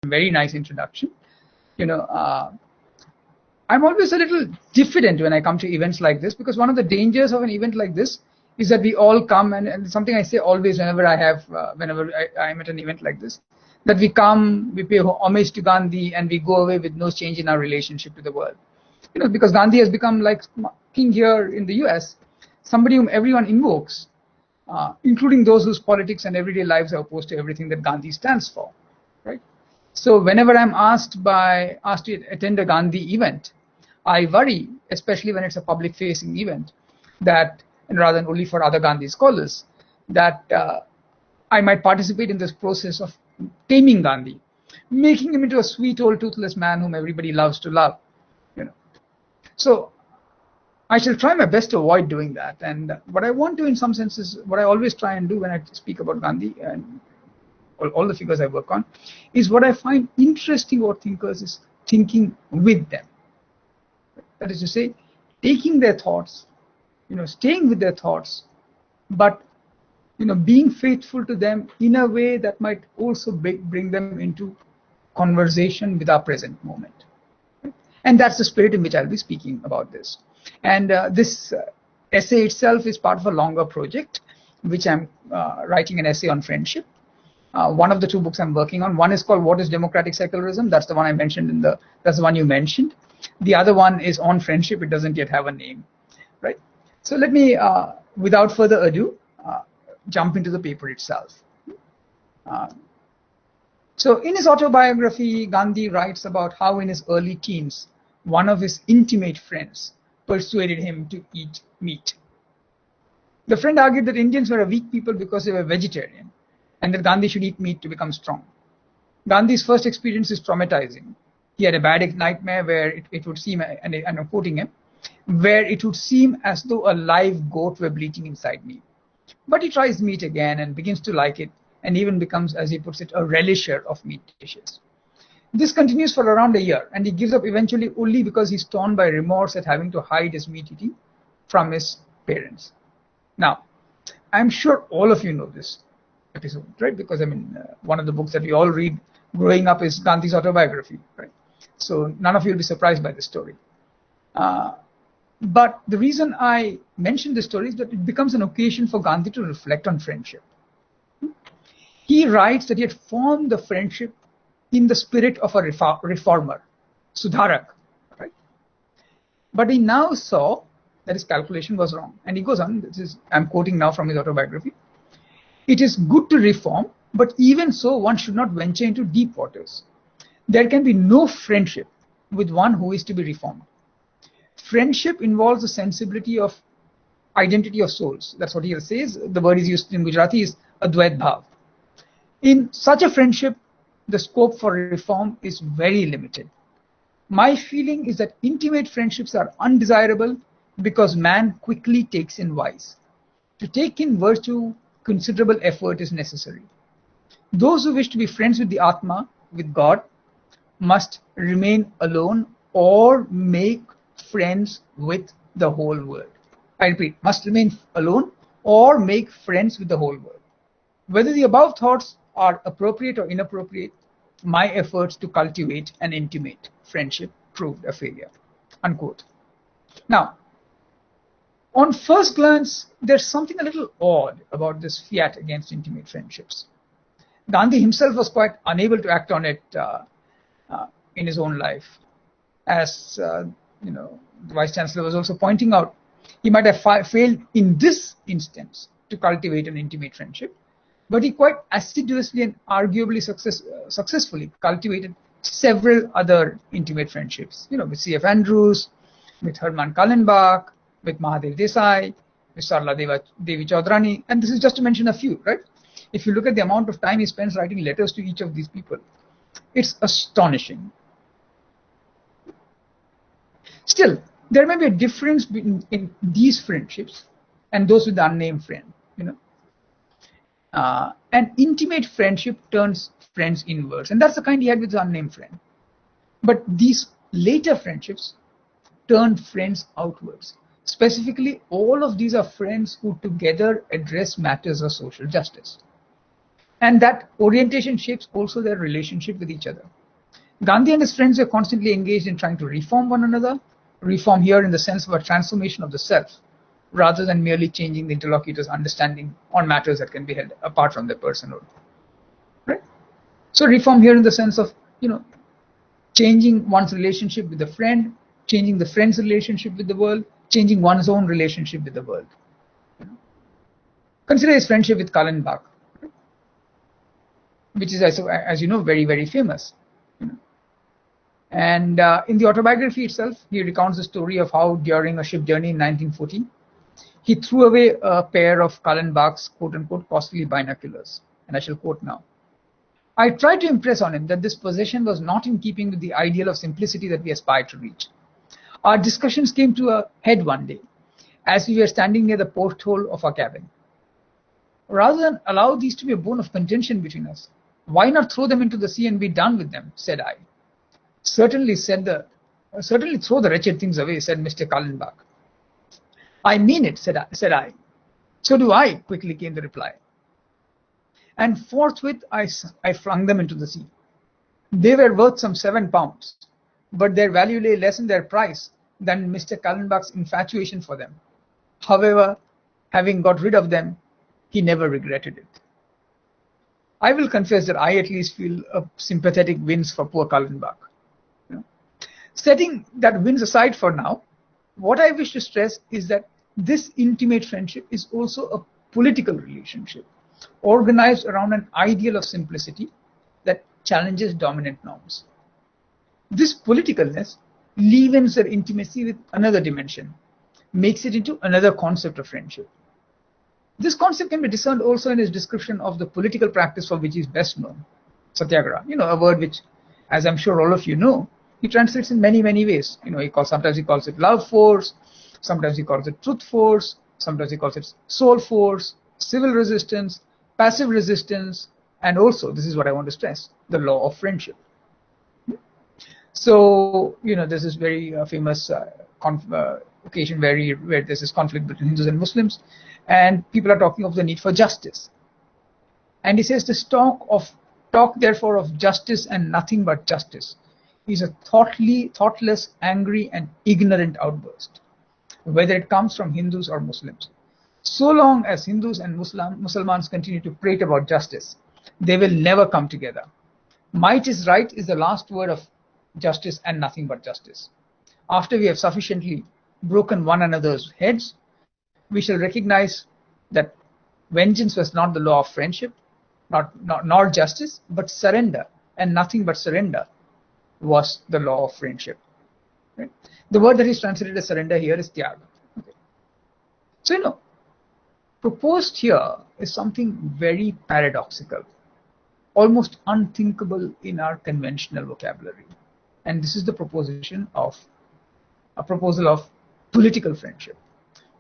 very nice introduction. I'm always a little diffident when I come to events like this, because one of the dangers of an event like this is that we all come, and something I say always whenever I'm at an event like this, that we come, we pay homage to Gandhi, and we go away with no change in our relationship to the world. Because Gandhi has become like king here in the US, somebody whom everyone invokes, including those whose politics and everyday lives are opposed to everything that Gandhi stands for, right? So whenever I'm asked to attend a Gandhi event, I worry, especially when it's a public-facing event, that, and rather than only for other Gandhi scholars, that I might participate in this process of taming Gandhi, making him into a sweet old toothless man whom everybody loves to love. So I shall try my best to avoid doing that. And what I want to, in some senses, what I always try and do when I speak about Gandhi and all the figures I work on, is what I find interesting about thinkers is thinking with them. That is to say, taking their thoughts, staying with their thoughts, but being faithful to them in a way that might also bring them into conversation with our present moment. And that's the spirit in which I'll be speaking about this. And this essay itself is part of a longer project, which I'm writing an essay on friendship. One of the two books I'm working on, one is called What is Democratic Secularism? That's the one I mentioned that's the one you mentioned. The other one is on friendship. It doesn't yet have a name, right? So let me, without further ado, jump into the paper itself. So in his autobiography, Gandhi writes about how in his early teens, one of his intimate friends persuaded him to eat meat. The friend argued that Indians were a weak people because they were vegetarian, and that Gandhi should eat meat to become strong. Gandhi's first experience is traumatizing. He had a bad nightmare where it would seem, and I'm quoting him, where it would seem as though a live goat were bleating inside me. But he tries meat again and begins to like it, and even becomes, as he puts it, a relisher of meat dishes. This continues for around a year, and he gives up eventually only because he's torn by remorse at having to hide his meat eating from his parents. Now, I'm sure all of you know this episode, right? Because one of the books that we all read growing up is Gandhi's autobiography, right? So none of you will be surprised by this story. But the reason I mention this story is that it becomes an occasion for Gandhi to reflect on friendship. He writes that he had formed the friendship in the spirit of a reformer, Sudharak, right? But he now saw that his calculation was wrong. And he goes on, I'm quoting now from his autobiography, "It is good to reform, but even so, one should not venture into deep waters. There can be no friendship with one who is to be reformed. Friendship involves a sensibility of identity of souls." That's what he says. The word is used in Gujarati is Advait Bhav. In such a friendship, the scope for reform is very limited. My feeling is that intimate friendships are undesirable because man quickly takes in vice. To take in virtue, considerable effort is necessary. Those who wish to be friends with the Atma, with God, must remain alone or make friends with the whole world. I repeat, must remain alone or make friends with the whole world. Whether the above thoughts are appropriate or inappropriate, my efforts to cultivate an intimate friendship proved a failure. Unquote. Now, on first glance, there's something a little odd about this fiat against intimate friendships. Gandhi himself was quite unable to act on it in his own life. As the Vice Chancellor was also pointing out, he might have failed in this instance to cultivate an intimate friendship, but he quite assiduously and arguably successfully cultivated several other intimate friendships, with C.F. Andrews, with Herman Kallenbach, with Mahadev Desai, with Sarla Devi Chaudrani, and this is just to mention a few, right? If you look at the amount of time he spends writing letters to each of these people, it's astonishing. Still, there may be a difference in these friendships and those with the unnamed friend, An intimate friendship turns friends inwards, and that's the kind he had with his unnamed friend. But these later friendships turned friends outwards. Specifically, all of these are friends who together address matters of social justice. And that orientation shapes also their relationship with each other. Gandhi and his friends were constantly engaged in trying to reform one another, reform here in the sense of a transformation of the self, rather than merely changing the interlocutor's understanding on matters that can be held apart from their personhood. Right? So reform here in the sense of, changing one's relationship with the friend, changing the friend's relationship with the world, changing one's own relationship with the world. Consider his friendship with Kallenbach, which is, as you know, very, very famous. And in the autobiography itself, he recounts the story of how during a ship journey in 1940, he threw away a pair of Kallenbach's quote-unquote costly binoculars. And I shall quote now. I tried to impress on him that this possession was not in keeping with the ideal of simplicity that we aspire to reach. Our discussions came to a head one day, as we were standing near the porthole of our cabin. Rather than allow these to be a bone of contention between us, why not throw them into the sea and be done with them, said I. Certainly throw the wretched things away, said Mr. Kallenbach. I mean it, said I. So do I, quickly came the reply. And forthwith I flung them into the sea. They were worth some £7, but their value lay less in their price than Mr. Kallenbach's infatuation for them. However, having got rid of them, he never regretted it. I will confess that I at least feel a sympathetic wince for poor Kallenbach. Setting that wince aside for now, what I wish to stress is that this intimate friendship is also a political relationship, organized around an ideal of simplicity that challenges dominant norms. This politicalness leavens their intimacy with another dimension, makes it into another concept of friendship. This concept can be discerned also in his description of the political practice for which he is best known, satyagraha, a word which, as I'm sure all of you know, he translates in many, many ways. Sometimes he calls it love force, sometimes he calls it truth force, sometimes he calls it soul force, civil resistance, passive resistance, and also, this is what I want to stress, the law of friendship. So, this is very famous occasion where there's this conflict between Hindus and Muslims, and people are talking of the need for justice. And he says this talk therefore of justice and nothing but justice is a thoughtless, angry, and ignorant outburst, whether it comes from Hindus or Muslims. So long as Hindus and Muslims continue to prate about justice, they will never come together. Might is right is the last word of justice and nothing but justice. After we have sufficiently broken one another's heads, we shall recognize that vengeance was not the law of friendship, nor justice, but surrender, and nothing but surrender was the law of friendship. Right? The word that is translated as surrender here is tyag. Okay. So, proposed here is something very paradoxical, almost unthinkable in our conventional vocabulary. And this is the proposition of a proposal of political friendship,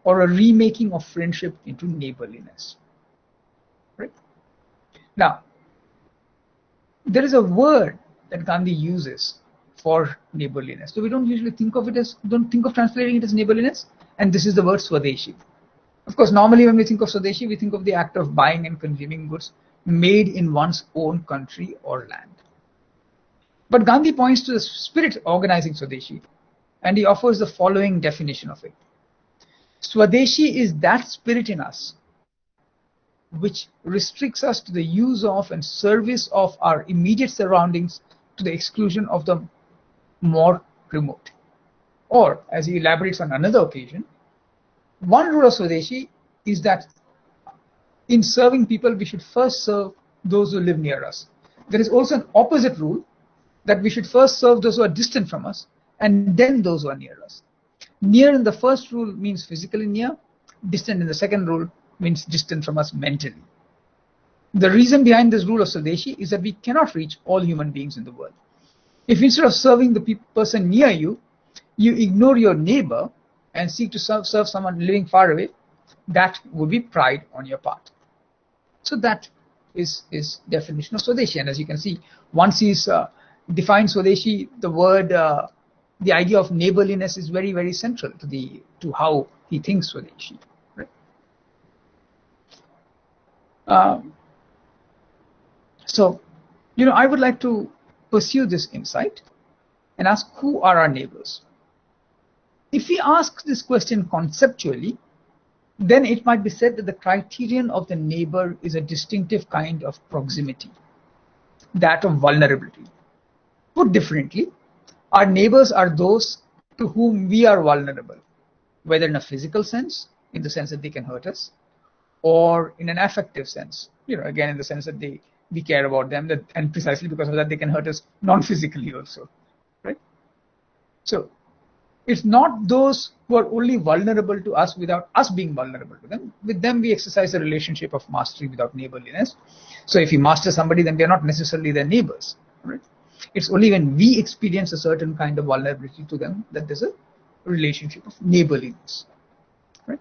or a remaking of friendship into neighborliness. Right? Now, there is a word that Gandhi uses for neighborliness. So we don't usually think of translating it as neighborliness, and this is the word Swadeshi. Of course, normally when we think of Swadeshi, we think of the act of buying and consuming goods made in one's own country or land. But Gandhi points to the spirit organizing Swadeshi, and he offers the following definition of it. Swadeshi is that spirit in us which restricts us to the use of and service of our immediate surroundings to the exclusion of the more remote. Or, as he elaborates on another occasion, one rule of Swadeshi is that in serving people, we should first serve those who live near us. There is also an opposite rule that we should first serve those who are distant from us and then those who are near us. Near in the first rule means physically near, distant in the second rule means distant from us mentally. The reason behind this rule of Swadeshi is that we cannot reach all human beings in the world. If instead of serving the person near you, you ignore your neighbor and seek to serve someone living far away, that would be pride on your part. So that is his definition of Swadeshi. And as you can see, once he's defined Swadeshi, the word, the idea of neighborliness is very, very central to how he thinks Swadeshi. Right? So, I would like to pursue this insight and ask, who are our neighbors? If we ask this question conceptually, then it might be said that the criterion of the neighbor is a distinctive kind of proximity, that of vulnerability. Put differently, our neighbors are those to whom we are vulnerable, whether in a physical sense, in the sense that they can hurt us, or in an affective sense, again, in the sense that we care about them, and precisely because of that, they can hurt us non-physically also, right? So it's not those who are only vulnerable to us without us being vulnerable to them. With them, we exercise a relationship of mastery without neighborliness. So if we master somebody, then we are not necessarily their neighbors, right? It's only when we experience a certain kind of vulnerability to them that there's a relationship of neighborliness, right?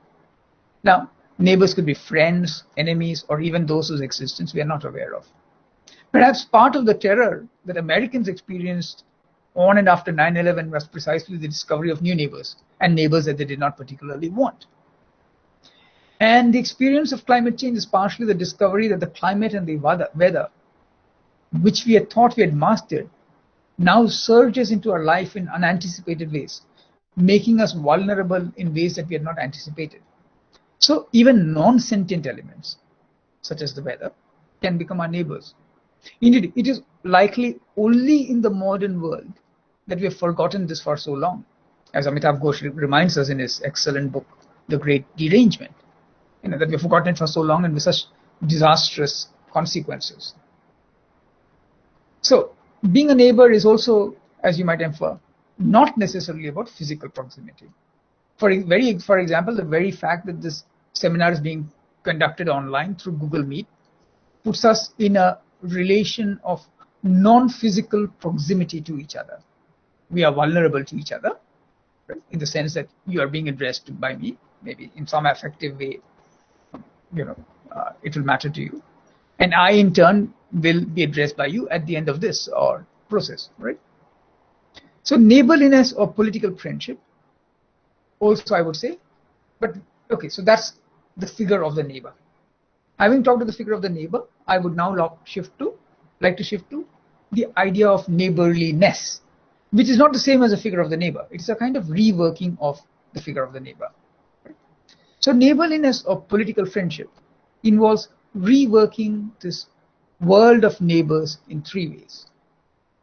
Now, neighbors could be friends, enemies, or even those whose existence we are not aware of. Perhaps part of the terror that Americans experienced on and after 9/11 was precisely the discovery of new neighbors, and neighbors that they did not particularly want. And the experience of climate change is partially the discovery that the climate and the weather, which we had thought we had mastered, now surges into our life in unanticipated ways, making us vulnerable in ways that we had not anticipated. So even non-sentient elements, such as the weather, can become our neighbors. Indeed, it is likely only in the modern world that we have forgotten this for so long, as Amitav Ghosh reminds us in his excellent book, The Great Derangement, that we have forgotten it for so long and with such disastrous consequences. So being a neighbor is also, as you might infer, not necessarily about physical proximity. For example, the very fact that this seminar is being conducted online through Google Meet puts us in a relation of non-physical proximity to each other. We are vulnerable to each other, right? In the sense that you are being addressed by me, maybe in some affective way, it will matter to you. And I, in turn, will be addressed by you at the end of this or process, right? So neighborliness or political friendship, also I would say, but okay, so that's the figure of the neighbor. Having talked to the figure of the neighbor, I would now like to shift to the idea of neighborliness, which is not the same as a figure of the neighbor. It's a kind of reworking of the figure of the neighbor. Right? So neighborliness or political friendship involves reworking this world of neighbors in three ways.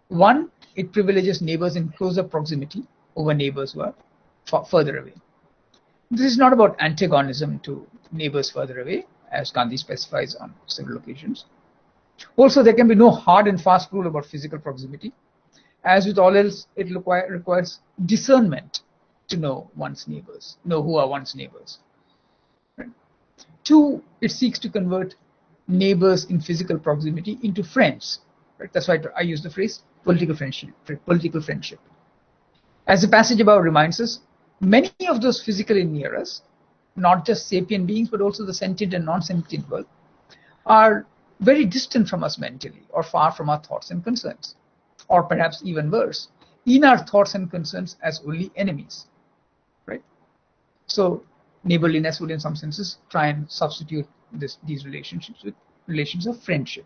One, it privileges neighbors in closer proximity over neighbors who are further away. This is not about antagonism to neighbors further away, as Gandhi specifies on several occasions. Also, there can be no hard and fast rule about physical proximity. As with all else, it requires discernment to know one's neighbors, know who are one's neighbors. Right? Two, it seeks to convert neighbors in physical proximity into friends. Right? That's why I use the phrase political friendship. As the passage above reminds us, many of those physically near us, not just sapient beings, but also the sentient and non-sentient world, are very distant from us mentally or far from our thoughts and concerns, or perhaps even worse, in our thoughts and concerns as only enemies, right? So neighborliness would in some senses try and substitute these relationships with relations of friendship.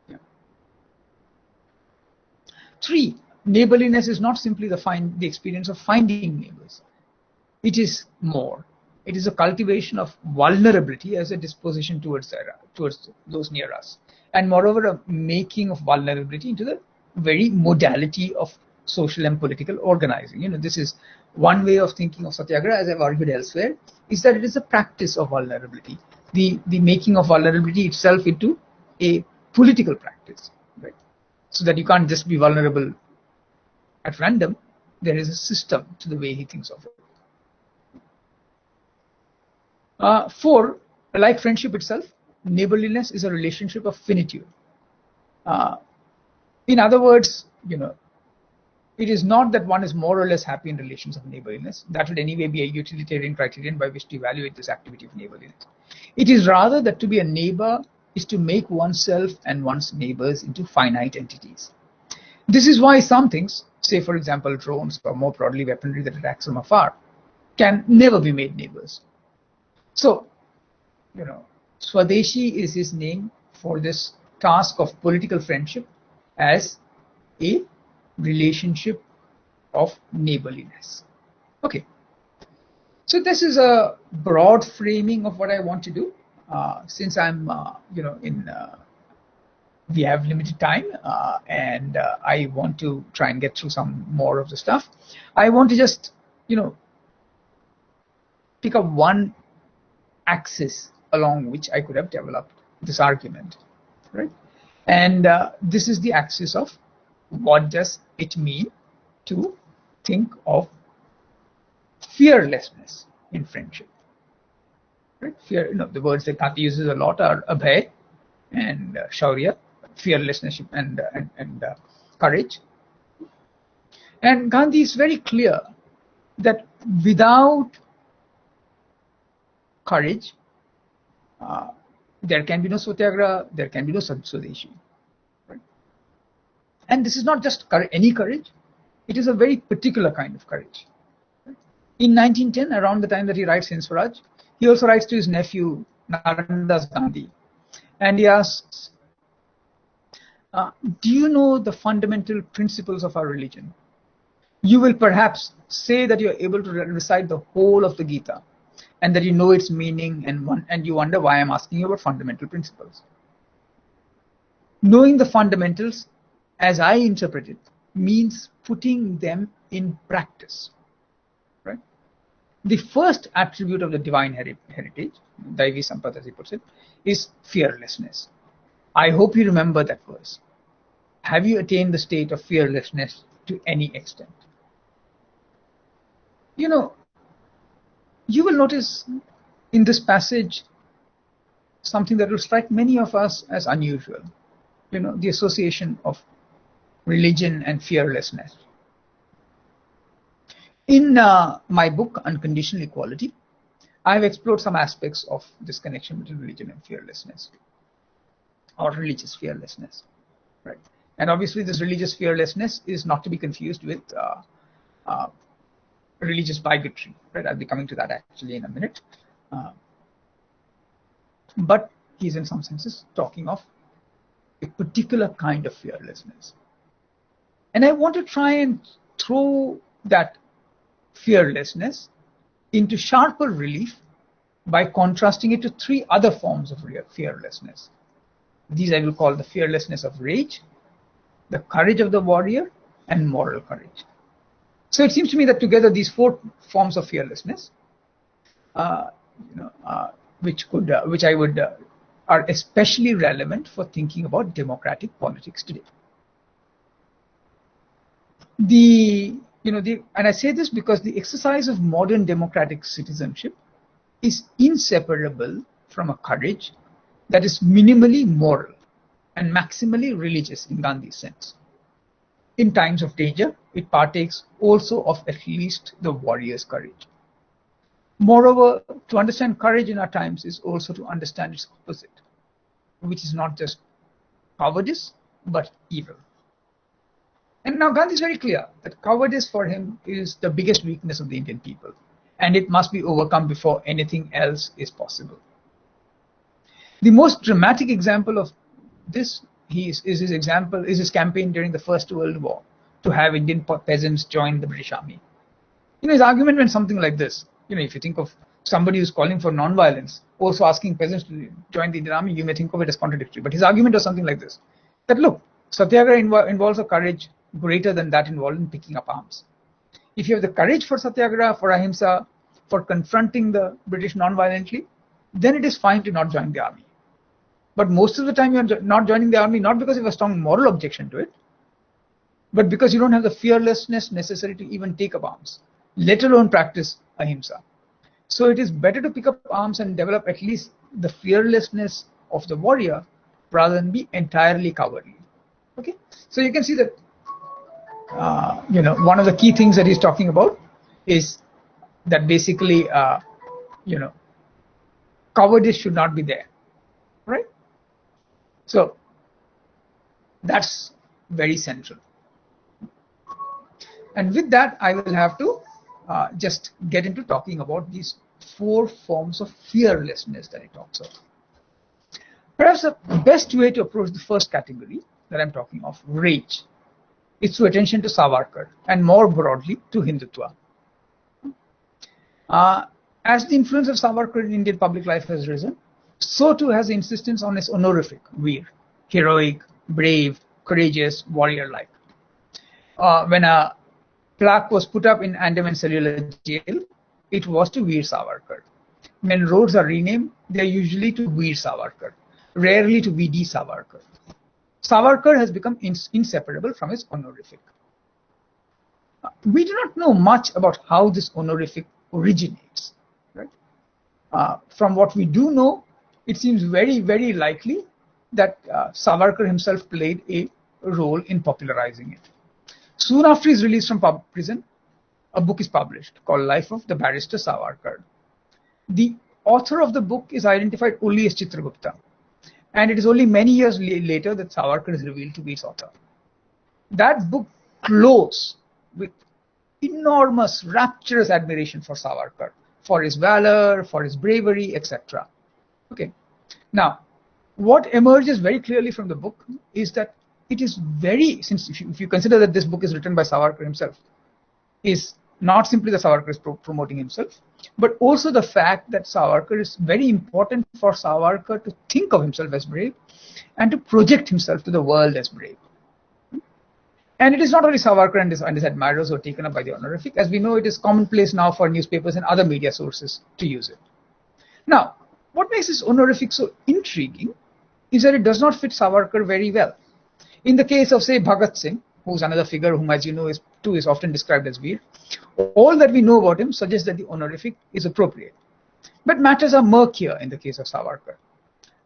Yeah. Three, neighborliness is not simply the experience of finding neighbors. It is more. It is a cultivation of vulnerability as a disposition towards those near us. And moreover, a making of vulnerability into the very modality of social and political organizing. This is one way of thinking of Satyagraha, as I've argued elsewhere, is that it is a practice of vulnerability. The making of vulnerability itself into a political practice, right? So that you can't just be vulnerable at random. There is a system to the way he thinks of it. Four, like friendship itself, neighborliness is a relationship of finitude. In other words, it is not that one is more or less happy in relations of neighborliness. That would anyway be a utilitarian criterion by which to evaluate this activity of neighborliness. It is rather that to be a neighbor is to make oneself and one's neighbors into finite entities. This is why some things, say for example drones or more broadly weaponry that attacks from afar, can never be made neighbors. So, Swadeshi is his name for this task of political friendship as a relationship of neighborliness. Okay. So this is a broad framing of what I want to do. Since I'm, we have limited time, and I want to try and get through some more of the stuff. I want to just, pick up one axis along which I could have developed this argument, right? And this is the axis of what does it mean to think of fearlessness in friendship, right? Fear, the words that Gandhi uses a lot are abhay and shaurya, fearlessness and courage. And Gandhi is very clear that without courage, there can be no satyagraha, there can be no Swadeshi. Right? And this is not just any courage, it is a very particular kind of courage. Right? In 1910, around the time that he writes Hind Swaraj, he also writes to his nephew, Narayandas Gandhi, and he asks, do you know the fundamental principles of our religion? You will perhaps say that you are able to recite the whole of the Gita, and that you know its meaning, and you wonder why I'm asking you about fundamental principles. Knowing the fundamentals, as I interpret it, means putting them in practice. Right? The first attribute of the divine heritage, Daivi Sampat as he puts it, is fearlessness. I hope you remember that verse. Have you attained the state of fearlessness to any extent? You will notice in this passage something that will strike many of us as unusual. The association of religion and fearlessness. In my book, Unconditional Equality, I have explored some aspects of this connection between religion and fearlessness, or religious fearlessness. Right? And obviously, this religious fearlessness is not to be confused with religious bigotry, right? I'll be coming to that actually in a minute. But he's in some senses talking of a particular kind of fearlessness. And I want to try and throw that fearlessness into sharper relief by contrasting it to three other forms of fearlessness. These I will call the fearlessness of rage, the courage of the warrior, and moral courage. So it seems to me that together these four forms of fearlessness, which I would are especially relevant for thinking about democratic politics today. And I say this because the exercise of modern democratic citizenship is inseparable from a courage that is minimally moral and maximally religious in Gandhi's sense. In times of danger, it partakes also of at least the warrior's courage. Moreover, to understand courage in our times is also to understand its opposite, which is not just cowardice, but evil. And now Gandhi is very clear that cowardice for him is the biggest weakness of the Indian people, and it must be overcome before anything else is possible. The most dramatic example of this is his campaign during the First World War to have Indian peasants join the British Army. His argument went something like this. If you think of somebody who's calling for non-violence, also asking peasants to join the Indian Army, you may think of it as contradictory. But his argument was something like this: that look, Satyagraha involves a courage greater than that involved in picking up arms. If you have the courage for Satyagraha, for Ahimsa, for confronting the British non-violently, then it is fine to not join the army. But most of the time you're not joining the army, not because you have a strong moral objection to it, but because you don't have the fearlessness necessary to even take up arms, let alone practice ahimsa. So it is better to pick up arms and develop at least the fearlessness of the warrior rather than be entirely cowardly. Okay, so you can see that one of the key things that he's talking about is that basically cowardice should not be there, right? So that's very central. And with that, I will have to just get into talking about these four forms of fearlessness that he talks of. Perhaps the best way to approach the first category that I'm talking of, rage, is through attention to Savarkar and more broadly to Hindutva. As the influence of Savarkar in Indian public life has risen, so too has the insistence on his honorific, Veer, heroic, brave, courageous, warrior-like. When a plaque was put up in Andaman Cellular Jail, it was to Veer Savarkar. When roads are renamed, they are usually to Veer Savarkar, rarely to VD Savarkar. Savarkar has become inseparable from his honorific. We do not know much about how this honorific originates. Right? From what we do know, it seems very, very likely that Savarkar himself played a role in popularizing it. Soon after his release from prison, a book is published called Life of the Barrister Savarkar. The author of the book is identified only as Chitragupta, and it is only many years later that Savarkar is revealed to be its author. That book glows with enormous, rapturous admiration for Savarkar, for his valor, for his bravery, etc. Okay. Now, what emerges very clearly from the book is that it is very, since if you consider that this book is written by Savarkar himself, is not simply that Savarkar is promoting himself, but also the fact that Savarkar is very important for Savarkar to think of himself as brave and to project himself to the world as brave. And it is not only Savarkar and his admirers who are taken up by the honorific. As we know, it is commonplace now for newspapers and other media sources to use it. Now, what makes this honorific so intriguing is that it does not fit Savarkar very well. In the case of, say, Bhagat Singh, who's another figure whom, as you know, is often described as Veer, all that we know about him suggests that the honorific is appropriate. But matters are murkier in the case of Savarkar.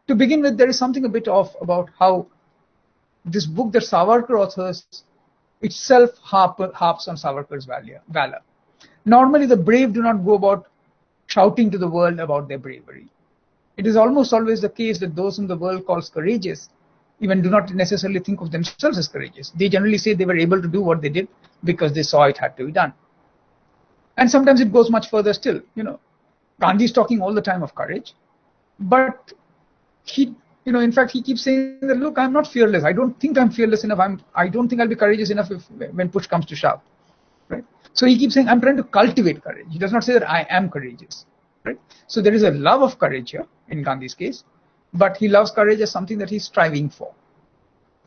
To begin with, there is something a bit off about how this book that Savarkar authors itself harps on Savarkar's valor. Normally, the brave do not go about shouting to the world about their bravery. It is almost always the case that those whom the world calls courageous even do not necessarily think of themselves as courageous. They generally say they were able to do what they did because they saw it had to be done. And sometimes it goes much further still. You know, Gandhi is talking all the time of courage, but he, in fact, he keeps saying that, look, I'm not fearless. I don't think I'm fearless enough. I don't think I'll be courageous enough when push comes to shove. Right? So he keeps saying, I'm trying to cultivate courage. He does not say that I am courageous. Right? So there is a love of courage here in Gandhi's case, but he loves courage as something that he's striving for.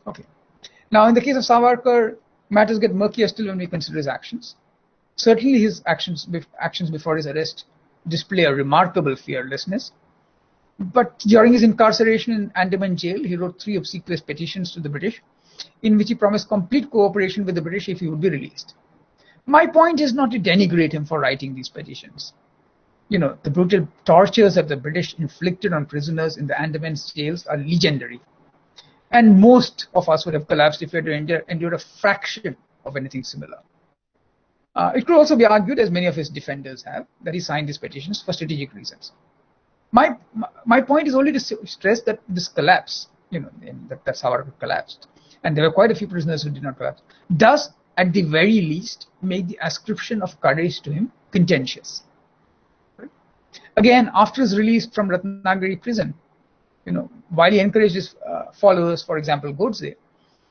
Okay. Now, in the case of Savarkar, matters get murkier still when we consider his actions. Certainly, his actions before his arrest display a remarkable fearlessness. But during his incarceration in Andaman jail, he wrote 3 obsequious petitions to the British, in which he promised complete cooperation with the British if he would be released. My point is not to denigrate him for writing these petitions. The brutal tortures that the British inflicted on prisoners in the Andaman jails are legendary. And most of us would have collapsed if we had to endure a fraction of anything similar. It could also be argued, as many of his defenders have, that he signed these petitions for strategic reasons. My point is only to stress that this collapse, that's how it collapsed, and there were quite a few prisoners who did not collapse, does, at the very least, make the ascription of courage to him contentious. Right? Again, after his release from Ratnagiri prison, while he encouraged his followers, for example, Godse,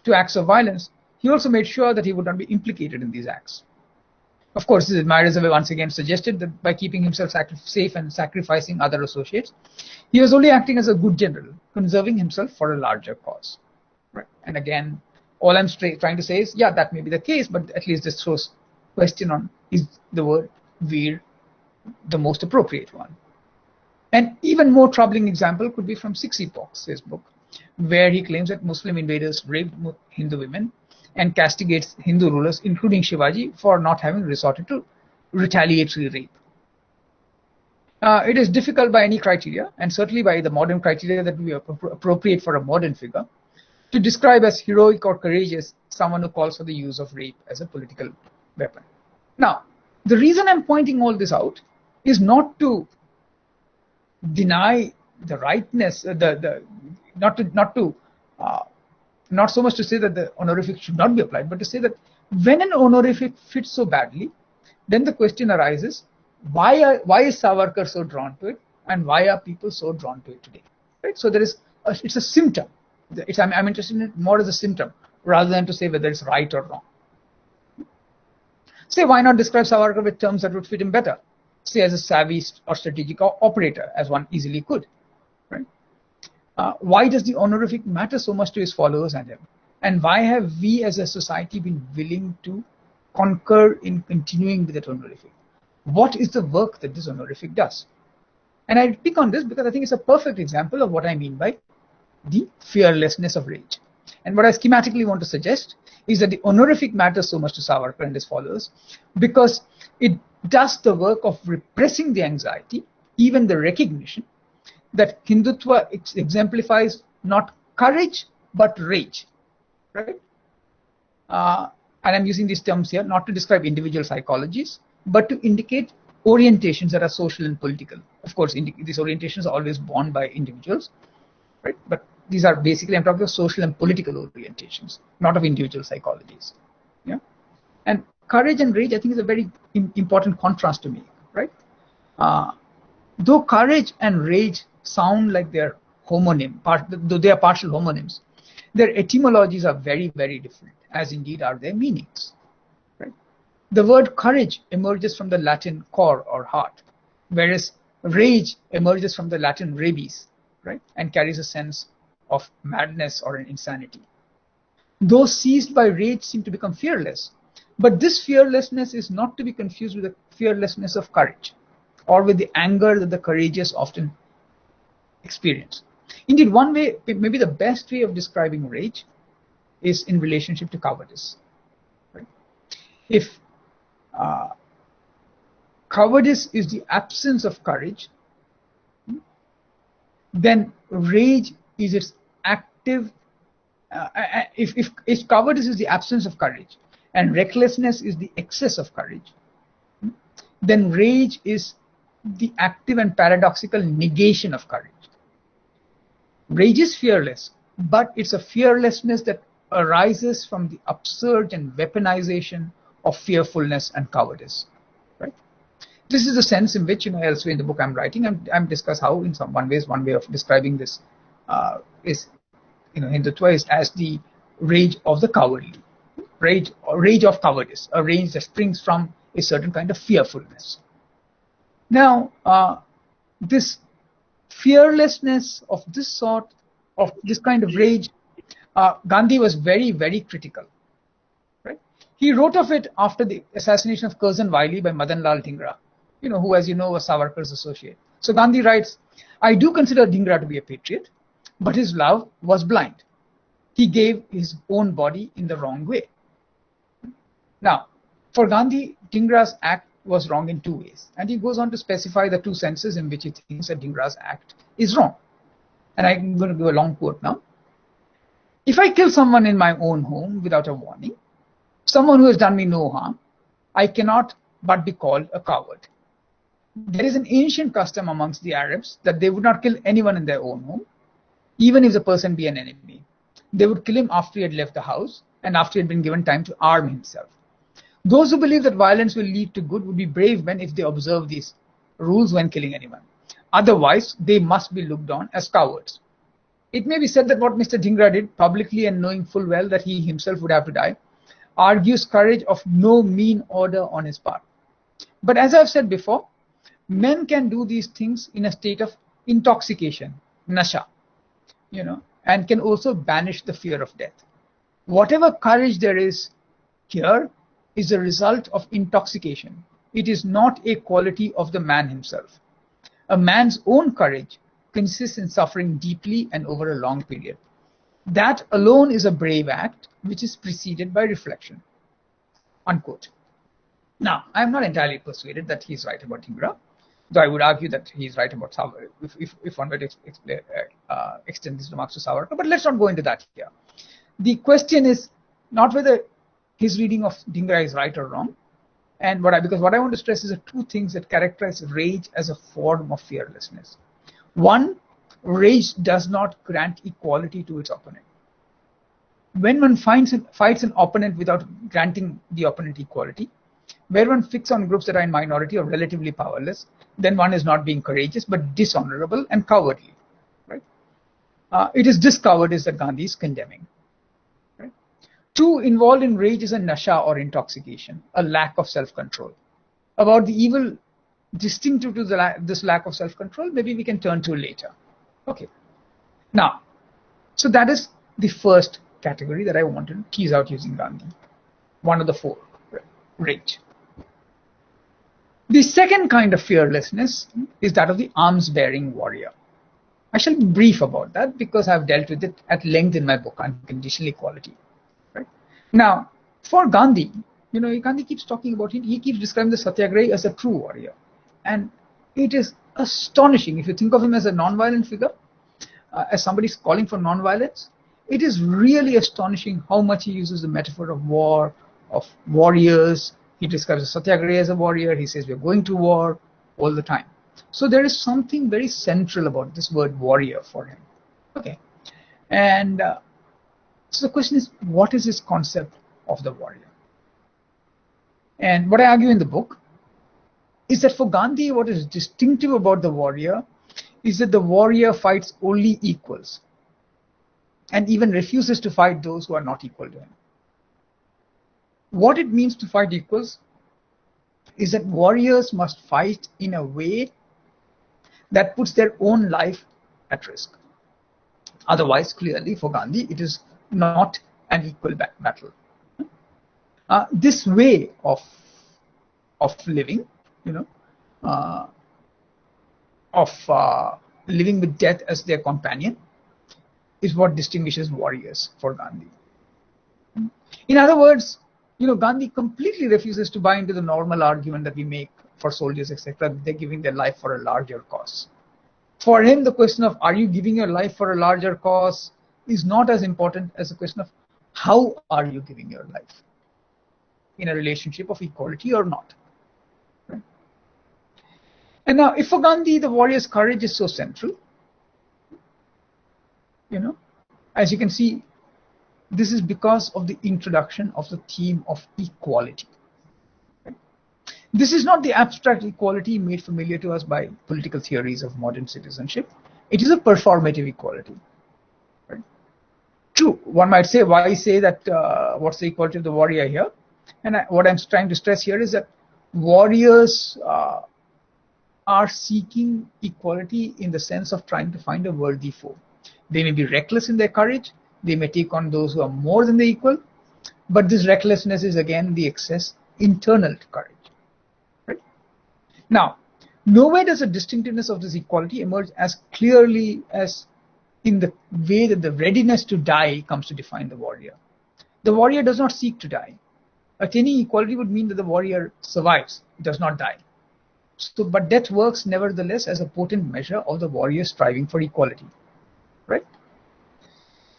to acts of violence, he also made sure that he would not be implicated in these acts. Of course, his admirers have once again suggested that by keeping himself safe and sacrificing other associates, he was only acting as a good general, conserving himself for a larger cause. Right? And again, all I'm trying to say is, yeah, that may be the case, but at least this throws question on, is the word Veer the most appropriate one? An even more troubling example could be from Six Epochs, his book, where he claims that Muslim invaders raped Hindu women and castigates Hindu rulers, including Shivaji, for not having resorted to retaliatory rape. It is difficult by any criteria, and certainly by the modern criteria that we appropriate for a modern figure, to describe as heroic or courageous someone who calls for the use of rape as a political weapon. Now, the reason I'm pointing all this out is not to deny the rightness, not so much to say that the honorific should not be applied, but to say that when an honorific fits so badly, then the question arises, why is Savarkar so drawn to it, and why are people so drawn to it today? Right? So there is it's a symptom. I'm interested in it more as a symptom rather than to say whether it's right or wrong. Say, why not describe Savarkar with terms that would fit him better? Say, as a savvy or strategic operator, as one easily could. Right? Why does the honorific matter so much to his followers and him? And why have we as a society been willing to concur in continuing with that honorific? What is the work that this honorific does? And I pick on this because I think it's a perfect example of what I mean by the fearlessness of rage. And what I schematically want to suggest is that the honorific matters so much to Savarkar and his followers because it does the work of repressing the anxiety, even the recognition that Hindutva exemplifies not courage but rage. Right? And I'm using these terms here not to describe individual psychologies, but to indicate orientations that are social and political. Of course, these orientations are always borne by individuals, right? But these are basically, I'm talking of social and political orientations, not of individual psychologies. Yeah. And courage and rage, I think, is a very important contrast to me, right? Though courage and rage sound like they're homonym, though they are partial homonyms, their etymologies are very, very different, as indeed are their meanings. Right? The word courage emerges from the Latin cor or heart, whereas rage emerges from the Latin rabies, right, and carries a sense of madness or an insanity. Those seized by rage seem to become fearless, but this fearlessness is not to be confused with the fearlessness of courage or with the anger that the courageous often experience. Indeed, one way, maybe the best way of describing rage is in relationship to cowardice. Right? If cowardice is the absence of courage, then rage is its active. If cowardice is the absence of courage and recklessness is the excess of courage, then rage is the active and paradoxical negation of courage. Rage is fearless, but it's a fearlessness that arises from the upsurge and weaponization of fearfulness and cowardice. Right? This is the sense in which, elsewhere in the book I'm writing, I'm discuss how, in one way of describing this is, Hindutva is as the rage of the cowardly, rage of cowardice, a rage that springs from a certain kind of fearfulness. Now, this fearlessness of this sort, of this kind of rage, Gandhi was very, very critical. Right? He wrote of it after the assassination of Curzon Wyllie by Madan Lal Dhingra, who, as you know, was Savarkar's associate. So Gandhi writes, I do consider Dhingra to be a patriot, but his love was blind. He gave his own body in the wrong way. Now, for Gandhi, Dhingra's act was wrong in two ways. And he goes on to specify the two senses in which he thinks that Dhingra's act is wrong. And I'm going to give a long quote now. If I kill someone in my own home without a warning, someone who has done me no harm, I cannot but be called a coward. There is an ancient custom amongst the Arabs that they would not kill anyone in their own home, even if the person be an enemy. They would kill him after he had left the house and after he had been given time to arm himself. Those who believe that violence will lead to good would be brave men if they observe these rules when killing anyone. Otherwise, they must be looked on as cowards. It may be said that what Mr. Dhingra did, publicly and knowing full well that he himself would have to die, argues courage of no mean order on his part. But as I've said before, men can do these things in a state of intoxication, nasha, and can also banish the fear of death. Whatever courage there is here is a result of intoxication. It is not a quality of the man himself. A man's own courage consists in suffering deeply and over a long period. That alone is a brave act, which is preceded by reflection. Unquote. Now, I am not entirely persuaded that he's right about Dhingra, though I would argue that he's right about Savarkar, if one were to extend these remarks to Savarkar, but let's not go into that here. The question is not whether his reading of Dhingra is right or wrong, and because what I want to stress is the two things that characterize rage as a form of fearlessness. One, rage does not grant equality to its opponent. When one fights an opponent without granting the opponent equality, where one fixes on groups that are in minority or relatively powerless, then one is not being courageous but dishonorable and cowardly. Right? it is discovered is that Gandhi is condemning. Right? 2, involved in rage is a nasha or intoxication, a lack of self-control. About the evil distinctive to this lack of self-control, maybe we can turn to later. Okay. Now, so that is the first category that I wanted to tease out using Gandhi. One of the 4, rage. The second kind of fearlessness is that of the arms-bearing warrior. I shall be brief about that because I've dealt with it at length in my book, Unconditional Equality. Right? Now, for Gandhi, Gandhi keeps talking about it. He keeps describing the Satyagrahi as a true warrior. And it is astonishing. If you think of him as a non-violent figure, as somebody calling for non-violence, it is really astonishing how much he uses the metaphor of war, of warriors. He describes the Satyagrahi as a warrior. He says we're going to war all the time. So there is something very central about this word warrior for him. Okay. And so the question is, what is his concept of the warrior? And what I argue in the book is that for Gandhi, what is distinctive about the warrior is that the warrior fights only equals and even refuses to fight those who are not equal to him. What it means to fight equals is that warriors must fight in a way that puts their own life at risk. Otherwise, clearly, for Gandhi, it is not an equal battle. This way of living, living with death as their companion, is what distinguishes warriors for Gandhi. In other words, Gandhi completely refuses to buy into the normal argument that we make for soldiers, etc., that they're giving their life for a larger cause. For him, the question of are you giving your life for a larger cause is not as important as the question of how are you giving your life in a relationship of equality or not. Right? And now, if for Gandhi the warrior's courage is so central, as you can see, this is because of the introduction of the theme of equality. Right? This is not the abstract equality made familiar to us by political theories of modern citizenship. It is a performative equality. Right? True, one might say, why say that what's the equality of the warrior here? And what I'm trying to stress here is that warriors are seeking equality in the sense of trying to find a worthy foe. They may be reckless in their courage. They may take on those who are more than the equal. But this recklessness is again the excess internal to courage. Right? Now, nowhere does the distinctiveness of this equality emerge as clearly as in the way that the readiness to die comes to define the warrior. The warrior does not seek to die. Attaining equality would mean that the warrior survives, does not die. So, but death works nevertheless as a potent measure of the warrior striving for equality. Right?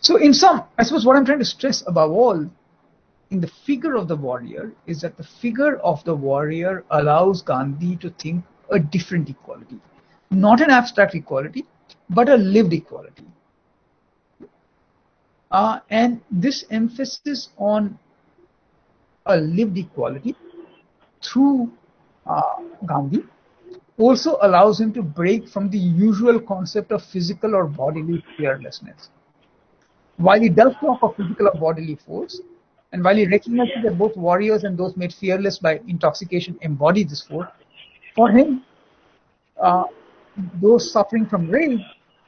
So in sum, I suppose what I'm trying to stress above all in the figure of the warrior is that the figure of the warrior allows Gandhi to think a different equality. Not an abstract equality, but a lived equality. And this emphasis on a lived equality through Gandhi also allows him to break from the usual concept of physical or bodily fearlessness. While he does talk of physical or bodily force, and while he recognizes that both warriors and those made fearless by intoxication embody this force, for him, those suffering from rage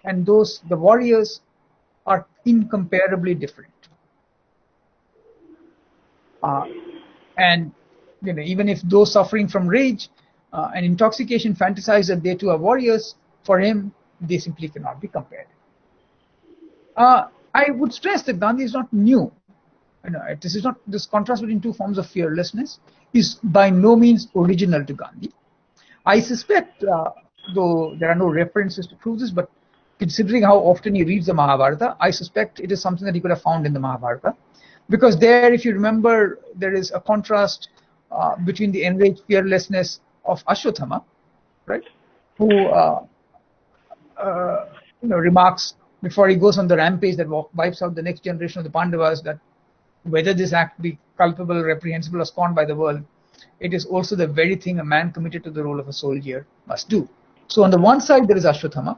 and the warriors are incomparably different. And even if those suffering from rage and intoxication fantasize that they too are warriors, for him, they simply cannot be compared. I would stress that Gandhi is not new. This contrast between two forms of fearlessness is by no means original to Gandhi. I suspect, though there are no references to prove this, but considering how often he reads the Mahabharata, I suspect it is something that he could have found in the Mahabharata. Because there, if you remember, there is a contrast between the enraged fearlessness of Ashwatthama, right, who remarks before he goes on the rampage that wipes out the next generation of the Pandavas, that whether this act be culpable, reprehensible, or scorned by the world, it is also the very thing a man committed to the role of a soldier must do. So on the one side, there is Ashwatthama,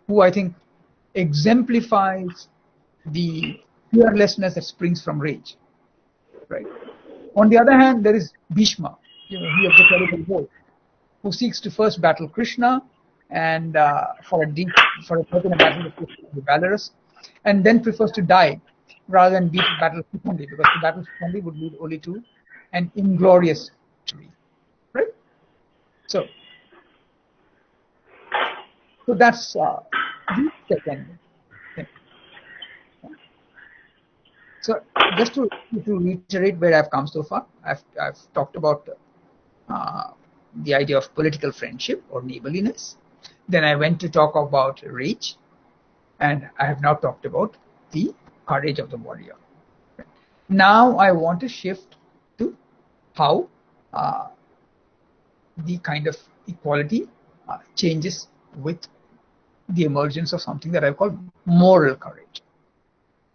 who I think exemplifies the fearlessness that springs from rage, right? On the other hand, there is Bhishma, he of the terrible bow, who seeks to first battle Krishna and for a certain battle of Krishna be valorous, and then prefers to die rather than beat the battle of Sikundi, because the battle of Sikundi would lead only to an inglorious victory, right? So that's the second thing. So just to reiterate where I've come so far, I've talked about the idea of political friendship or neighborliness. Then I went to talk about rage, and I have now talked about the courage of the warrior. Now I want to shift to how the kind of equality changes with the emergence of something that I call moral courage.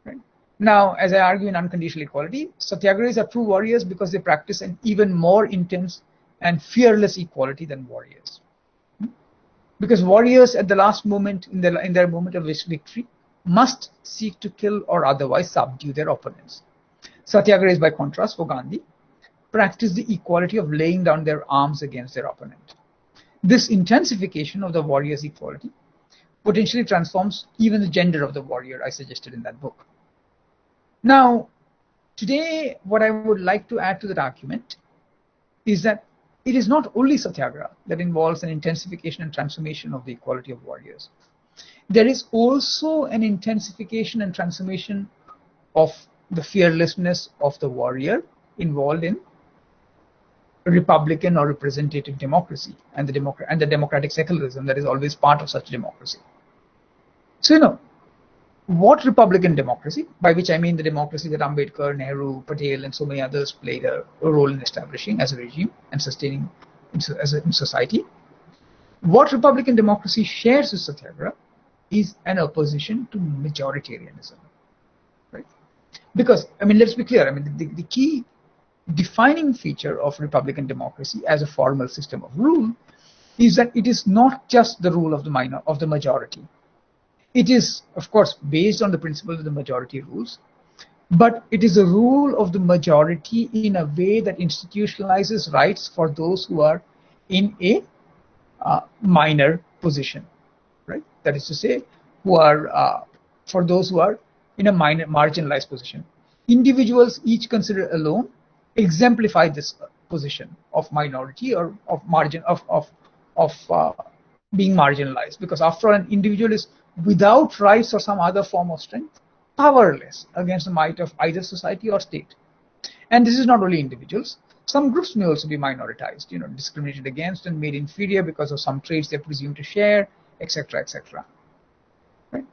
Right? Now, as I argue in Unconditional Equality, Satyagrahis are true warriors because they practice an even more intense and fearless equality than warriors. Because warriors at the last moment, in their moment of victory, must seek to kill or otherwise subdue their opponents. Satyagrahis, by contrast, for Gandhi, practice the equality of laying down their arms against their opponent. This intensification of the warrior's equality potentially transforms even the gender of the warrior I suggested in that book. Now, today, what I would like to add to that argument is that it is not only Satyagraha that involves an intensification and transformation of the equality of warriors. There is also an intensification and transformation of the fearlessness of the warrior involved in republican or representative democracy and the democratic secularism that is always part of such democracy. So, what republican democracy, by which I mean the democracy that Ambedkar, Nehru, Patel, and so many others played a role in establishing as a regime and sustaining in society, what republican democracy shares with Satyagraha is an opposition to majoritarianism, right? Because, let's be clear, the key defining feature of republican democracy as a formal system of rule is that it is not just the rule of the majority. It is, of course, based on the principle that the majority rules, but it is a rule of the majority in a way that institutionalizes rights for those who are in a minor position, right? That is to say, for those who are in a marginalized position. Individuals, each considered alone, exemplify this position of minority or of being marginalized, because after all, an individual is without rights or some other form of strength, powerless against the might of either society or state. And this is not only individuals. Some groups may also be minoritized, discriminated against and made inferior because of some traits they presume to share, etc., etc. Right?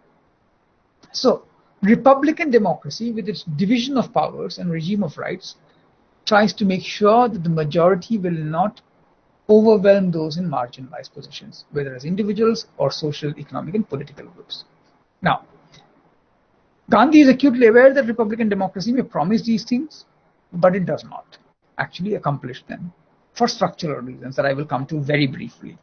So, republican democracy, with its division of powers and regime of rights, tries to make sure that the majority will not overwhelm those in marginalized positions, whether as individuals or social, economic, and political groups. Now, Gandhi is acutely aware that republican democracy may promise these things, but it does not actually accomplish them for structural reasons that I will come to very briefly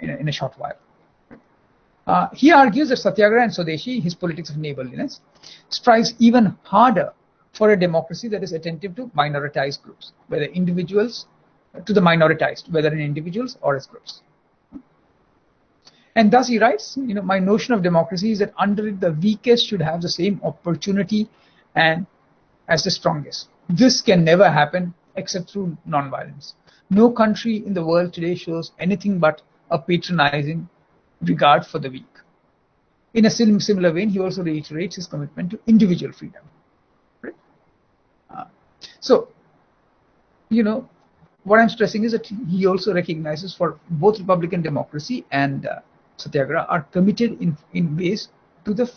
in a short while. He argues that Satyagraha and Swadeshi, his politics of neighborliness, strives even harder for a democracy that is attentive to minoritized groups, whether individuals, to the minoritized, whether in individuals or as groups. And thus he writes, my notion of democracy is that under it the weakest should have the same opportunity and as the strongest. This can never happen except through nonviolence. No country in the world today shows anything but a patronizing regard for the weak. In a similar vein, he also reiterates his commitment to individual freedom. Right? So, what I'm stressing is that he also recognizes for both republican democracy and Satyagraha are committed in ways to the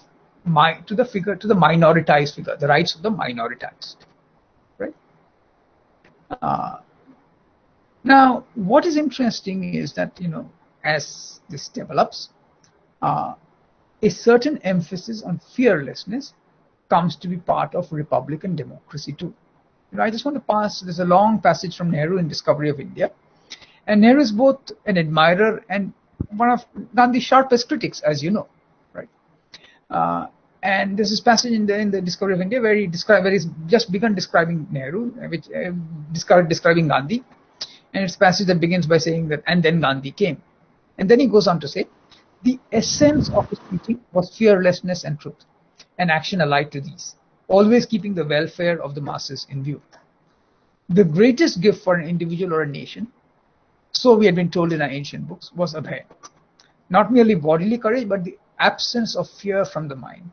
minoritized figure, the rights of the minoritized. Right? Now, what is interesting is that as this develops, a certain emphasis on fearlessness comes to be part of republican democracy too. I just want to pass, there's a long passage from Nehru in Discovery of India. And Nehru is both an admirer and one of Gandhi's sharpest critics, as you know. Right? And this is passage in the Discovery of India where he's just begun describing Nehru, which describing Gandhi, and it's a passage that begins by saying that, and then Gandhi came, and then he goes on to say, the essence of his teaching was fearlessness and truth, and action allied to these, always keeping the welfare of the masses in view. The greatest gift for an individual or a nation, so we had been told in our ancient books, was abhay, not merely bodily courage, but the absence of fear from the mind.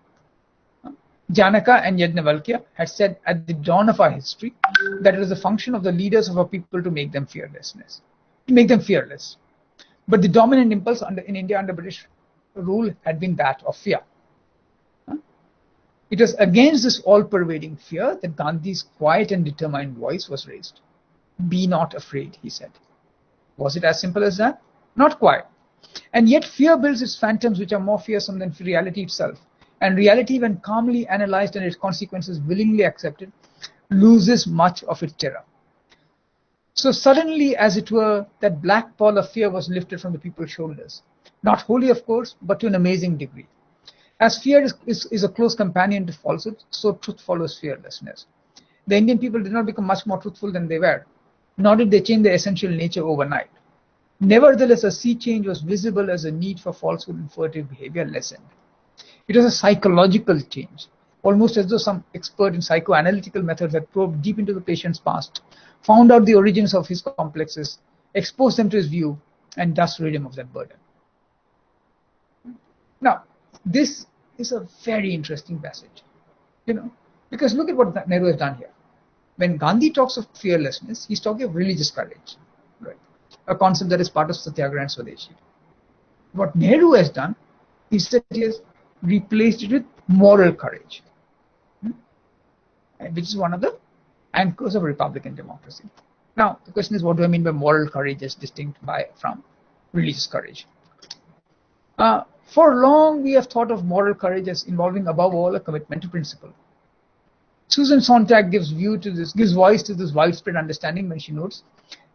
Janaka and Yajnavalkya had said at the dawn of our history that it was the function of the leaders of our people to make them fearless. But the dominant impulse in India under British rule had been that of fear. It was against this all-pervading fear that Gandhi's quiet and determined voice was raised. Be not afraid, he said. Was it as simple as that? Not quite. And yet fear builds its phantoms which are more fearsome than reality itself. And reality, when calmly analyzed and its consequences willingly accepted, loses much of its terror. So suddenly, as it were, that black pall of fear was lifted from the people's shoulders. Not wholly, of course, but to an amazing degree. As fear is a close companion to falsehood, so truth follows fearlessness. The Indian people did not become much more truthful than they were, nor did they change their essential nature overnight. Nevertheless, a sea change was visible as the need for falsehood and furtive behavior lessened. It was a psychological change, almost as though some expert in psychoanalytical methods had probed deep into the patient's past, found out the origins of his complexes, exposed them to his view, and thus rid him of that burden. Now, this is a very interesting passage, because look at what Nehru has done here. When Gandhi talks of fearlessness, he's talking of religious courage, right? A concept that is part of Satyagraha and Swadeshi. What Nehru has done is that he has replaced it with moral courage, which is one of the anchors of Republican democracy. Now, the question is, what do I mean by moral courage as distinct from religious courage? For long, we have thought of moral courage as involving, above all, a commitment to principle. Susan Sontag gives voice to this widespread understanding when she notes,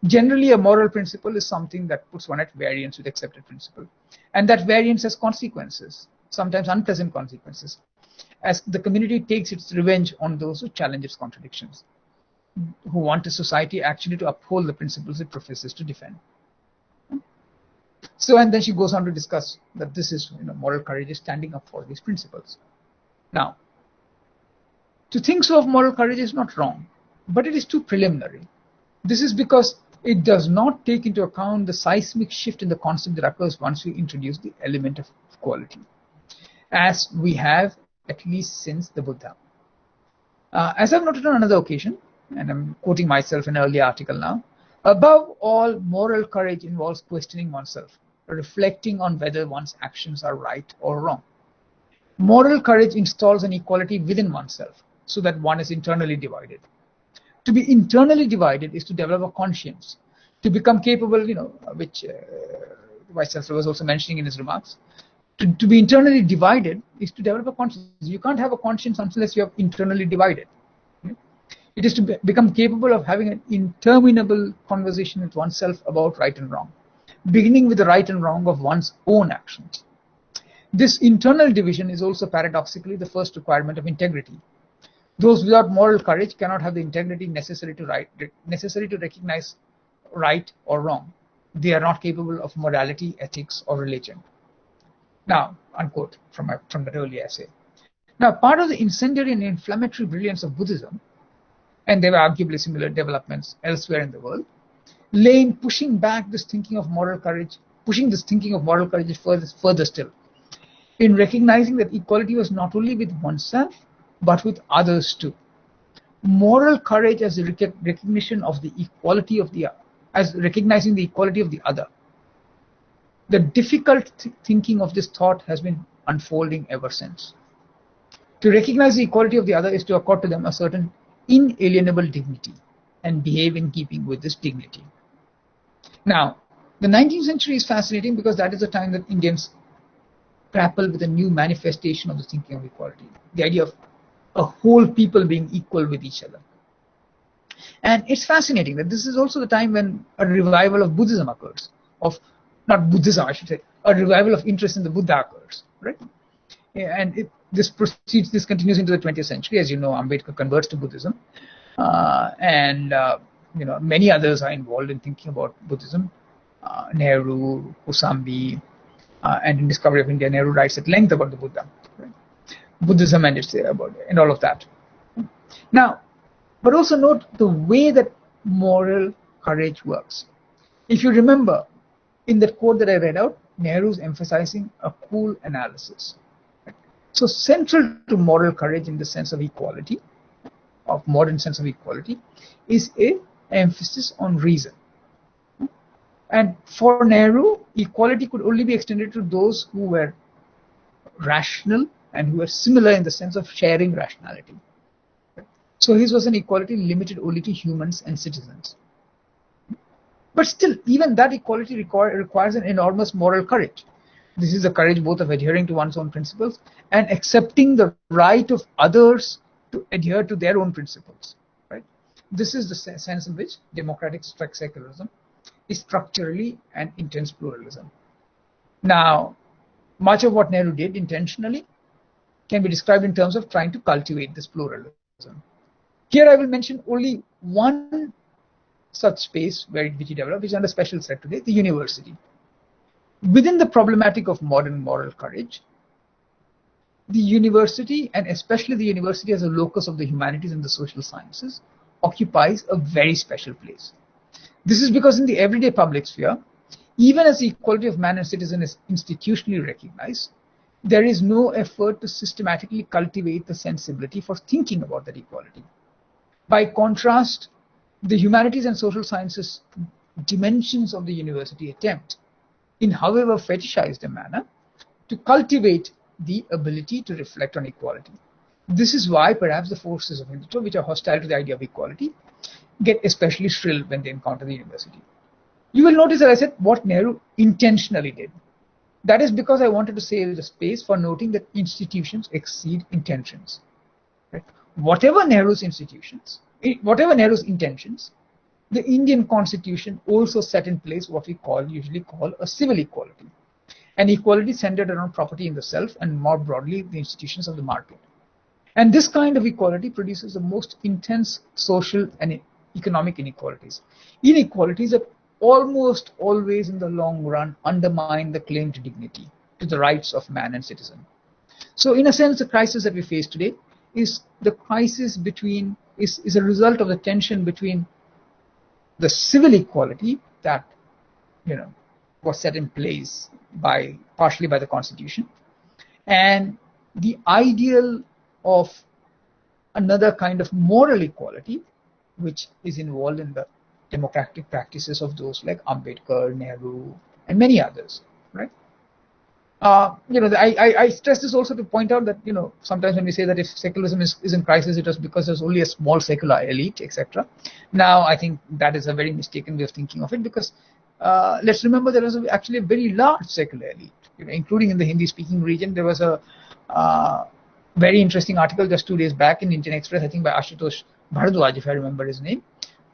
generally, a moral principle is something that puts one at variance with accepted principle, and that variance has consequences, sometimes unpleasant consequences, as the community takes its revenge on those who challenge its contradictions, who want a society actually to uphold the principles it professes to defend. So, and then she goes on to discuss that this is, moral courage is standing up for these principles. Now, to think so of moral courage is not wrong, but it is too preliminary. This is because it does not take into account the seismic shift in the concept that occurs once we introduce the element of equality, as we have at least since the Buddha. As I've noted on another occasion, and I'm quoting myself in an earlier article now, above all, moral courage involves questioning oneself, reflecting on whether one's actions are right or wrong. Moral courage installs an equality within oneself, so that one is internally divided. To be internally divided is to develop a conscience, to become capable, which Vice Chancellor was also mentioning in his remarks. To be internally divided is to develop a conscience. You can't have a conscience unless you have internally divided. It is to become capable of having an interminable conversation with oneself about right and wrong, beginning with the right and wrong of one's own actions. This internal division is also paradoxically the first requirement of integrity. Those without moral courage cannot have the integrity necessary to recognize right or wrong. They are not capable of morality, ethics, or religion. Now, unquote from that earlier essay. Now, part of the incendiary and inflammatory brilliance of Buddhism, and there were arguably similar developments elsewhere in the world, lay in pushing back this thinking of moral courage, further still, in recognizing that equality was not only with oneself, but with others too. Moral courage as a recognition of the equality of as recognizing the equality of the other. The difficult thinking of this thought has been unfolding ever since. To recognize the equality of the other is to accord to them a certain inalienable dignity and behave in keeping with this dignity. Now, the 19th century is fascinating because that is the time that Indians grapple with a new manifestation of the thinking of equality, the idea of a whole people being equal with each other. And it's fascinating that this is also the time when a revival of Buddhism occurs, a revival of interest in the Buddha occurs, right? and this continues into the 20th century. As you know, Ambedkar converts to Buddhism, and many others are involved in thinking about Buddhism. Nehru, Kosambi, and in Discovery of India, Nehru writes at length about the Buddha, right? Buddhism and its about and all of that. Now, but also note the way that moral courage works. If you remember, in that quote that I read out, Nehru's emphasizing a cool analysis. Right? So central to moral courage in the sense of equality, of modern sense of equality, is an emphasis on reason. And for Nehru, equality could only be extended to those who were rational and who were similar in the sense of sharing rationality. So his was an equality limited only to humans and citizens. But still, even that equality requires an enormous moral courage. This is the courage both of adhering to one's own principles and accepting the right of others to adhere to their own principles. Right? This is the sense in which democratic secularism is structurally an intense pluralism. Now, much of what Nehru did intentionally can be described in terms of trying to cultivate this pluralism. Here I will mention only one such space which he developed, which is under special threat today, the university. Within the problematic of modern moral courage, the university, and especially the university as a locus of the humanities and the social sciences, occupies a very special place. This is because in the everyday public sphere, even as the equality of man and citizen is institutionally recognized, there is no effort to systematically cultivate the sensibility for thinking about that equality. By contrast, the humanities and social sciences dimensions of the university attempt, in however fetishized a manner, to cultivate the ability to reflect on equality. This is why perhaps the forces of Hindutva, which are hostile to the idea of equality, get especially shrill when they encounter the university. You will notice that I said what Nehru intentionally did. That is because I wanted to save the space for noting that institutions exceed intentions. Right? Whatever Nehru's intentions, the Indian Constitution also set in place what we usually call a civil equality, an equality centered around property in the self and more broadly the institutions of the market. And this kind of equality produces the most intense social and economic inequalities. Inequalities that almost always in the long run undermine the claim to dignity, to the rights of man and citizen. So in a sense, the crisis that we face today is the crisis between, is a result of the tension between the civil equality that was set in place partially by the Constitution, and the ideal of another kind of moral equality, which is involved in the democratic practices of those like Ambedkar, Nehru, and many others, right? I stress this also to point out that sometimes when we say that if secularism is in crisis, it was because there's only a small secular elite, etc. Now I think that is a very mistaken way of thinking of it, because let's remember there was actually a very large secular elite, including in the Hindi-speaking region. There was a very interesting article just 2 days back in Indian Express, I think by Ashutosh Bharadwaj, if I remember his name,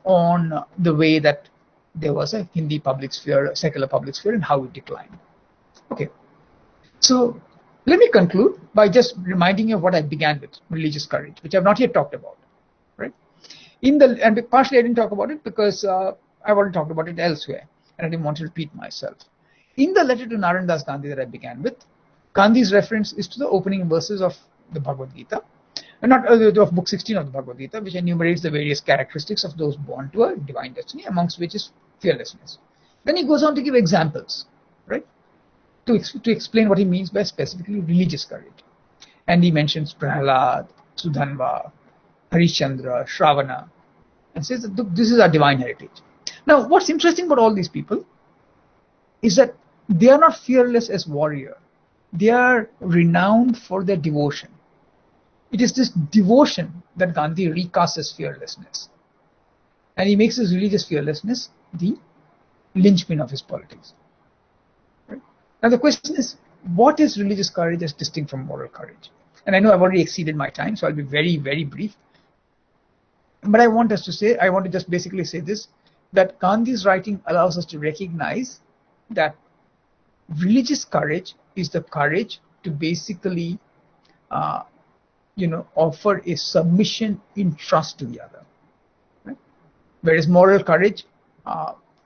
on the way that there was a Hindi public sphere, a secular public sphere, and how it declined. Okay. So let me conclude by just reminding you of what I began with, religious courage, which I've not yet talked about, right? And partially I didn't talk about it because I've already talked about it elsewhere, and I didn't want to repeat myself. In the letter to Narayan Das Gandhi that I began with, Gandhi's reference is to the opening verses of the Bhagavad Gita, and not of book 16 of the Bhagavad Gita, which enumerates the various characteristics of those born to a divine destiny, amongst which is fearlessness. Then he goes on to give examples, right? To explain what he means by specifically religious courage. And he mentions Prahlad, Sudhanva, Harishchandra, Shravana, and says that this is our divine heritage. Now, what's interesting about all these people is that they are not fearless as warriors. They are renowned for their devotion. It is this devotion that Gandhi recasts as fearlessness. And he makes his religious fearlessness the linchpin of his politics. Right? Now the question is, what is religious courage as distinct from moral courage? And I know I've already exceeded my time, so I'll be very, very brief. But I want to just basically say this, that Gandhi's writing allows us to recognize that religious courage is the courage to basically offer a submission in trust to the other. Right? Whereas moral courage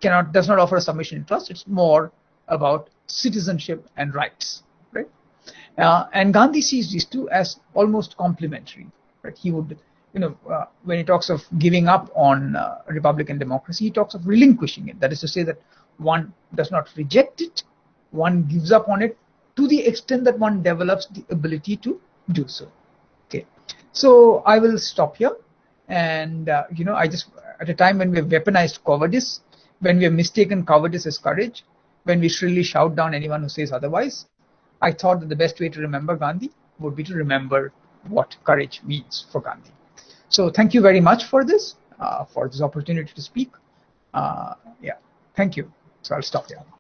does not offer a submission in trust. It's more about citizenship and rights. Right? And Gandhi sees these two as almost complementary. Right? He would, when he talks of giving up on republican democracy, he talks of relinquishing it. That is to say that one does not reject it, one gives up on it to the extent that one develops the ability to do so. Okay, so I will stop here. And I just, at a time when we have weaponized cowardice, when we have mistaken cowardice as courage, when we shrilly shout down anyone who says otherwise, I thought that the best way to remember Gandhi would be to remember what courage means for Gandhi. So thank you very much for this opportunity to speak. Yeah, thank you. So I'll stop there.